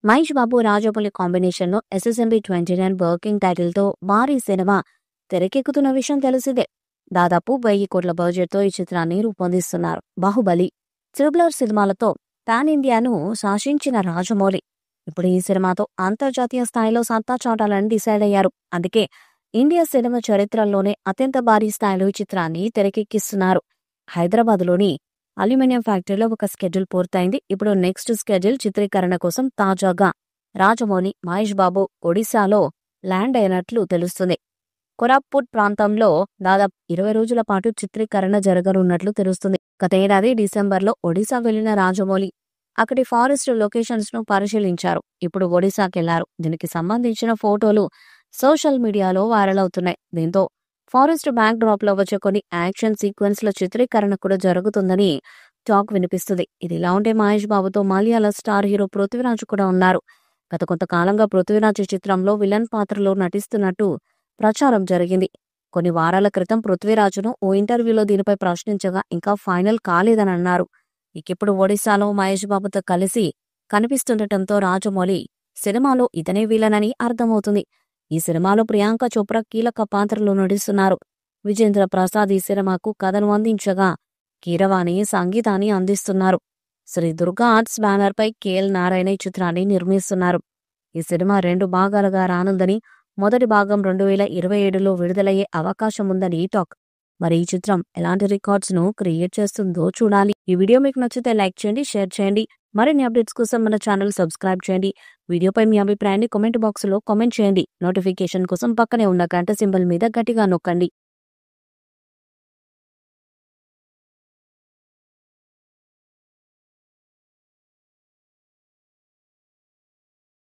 మహేష్ బాబు రాజమౌళి కాంబినేషన్లో SSMB 29 working టైటిల్తో భారీ సినిమా తెరకెక్కుతున్న విషయం తెలిసిందే. దాదాపు 1000 కోట్ల బడ్జెట్తో ఈ చిత్రాన్ని రూపొందిస్తున్నారు. బాహుబలి, త్రిబులర్ సినిమాలతో పాన్ ఇండియాను శాసించిన రాజమౌళి ఇప్పుడు ఈ సినిమాతో అంతర్జాతీయ స్థాయిలో సత్తా చాటాలని డిసైడ్ అయ్యారు. అందుకే ఇండియా సినిమా చరిత్రలోనే అత్యంత భారీ స్థాయిలో ఈ చిత్రాన్ని తెరకెక్కిస్తున్నారు. హైదరాబాద్లోని అల్యూమినియం ఫ్యాక్టరీలో ఒక స్కెడ్యూల్ పూర్తయింది. ఇప్పుడు నెక్స్ట్ స్కెడ్యూల్ చిత్రీకరణ కోసం తాజాగా రాజమౌళి, మహేష్ బాబు ఒడిశాలో ల్యాండ్ అయినట్లు తెలుస్తుంది. కొరాపుట్ ప్రాంతంలో దాదాపు 20 రోజుల పాటు చిత్రీకరణ జరగనున్నట్లు తెలుస్తుంది. గత ఏడాది డిసెంబర్లో ఒడిశా వెళ్లిన రాజమౌళి అక్కడి ఫారెస్ట్ లొకేషన్స్ ను పరిశీలించారు. ఇప్పుడు ఒడిశాకెళ్లారు. దీనికి సంబంధించిన ఫోటోలు సోషల్ మీడియాలో వైరల్ అవుతున్నాయి. దీంతో ఫారెస్ట్ బ్యాక్ డ్రాప్ లో వచ్చే కొన్ని యాక్షన్ సీక్వెన్స్ల చిత్రీకరణ కూడా జరుగుతుందని టాక్ వినిపిస్తుంది. ఇది ఇలా ఉంటే మహేష్ బాబుతో మలయాళ స్టార్ హీరో పృథ్వీరాజ్ కూడా ఉన్నారు. గత కొంతకాలంగా పృథ్వీరాజ్ చిత్రంలో విలన్ పాత్రలో నటిస్తున్నట్టు ప్రచారం జరిగింది. కొన్ని వారాల క్రితం పృథ్వీరాజును ఓ ఇంటర్వ్యూలో దీనిపై ప్రశ్నించగా ఇంకా ఫైనల్ కాలేదని అన్నారు. ఇకిప్పుడు ఒడిశాలో మహేష్ బాబుతో కలిసి కనిపిస్తుండటంతో రాజమౌళి సినిమాలో ఇతనే విలన్ అని అర్థమవుతుంది. ఈ సినిమాలో ప్రియాంక చోప్రా కీలక పాత్రలో నటిస్తున్నారు. విజేంద్ర ప్రసాద్ ఈ సినిమాకు కథను అందించగా కీరవాణి సంగీతాన్ని అందిస్తున్నారు. శ్రీ దుర్గా ఆర్ట్స్ బ్యానర్ పై KL నారాయణ ఈ చిత్రాన్ని నిర్మిస్తున్నారు. ఈ సినిమా 2 భాగాలుగా రానుందని, మొదటి భాగం 2027లో విడుదలయ్యే అవకాశం ఉందని టాక్. మరి ఈ చిత్రం ఎలాంటి రికార్డ్స్ ను క్రియేట్ చేస్తుందో చూడాలి. ఈ వీడియో మీకు నచ్చితే లైక్ చేయండి, షేర్ చేయండి. మరిన్ని అప్డేట్స్ కోసం మన ఛానల్ సబ్స్క్రైబ్ చేయండి. వీడియోపై మీ అభిప్రాయాన్ని కామెంట్ బాక్స్ లో కామెంట్ చేయండి. నోటిఫికేషన్ కోసం పక్కనే ఉన్న గంట సింబల్ మీద గట్టిగా నొక్కండి.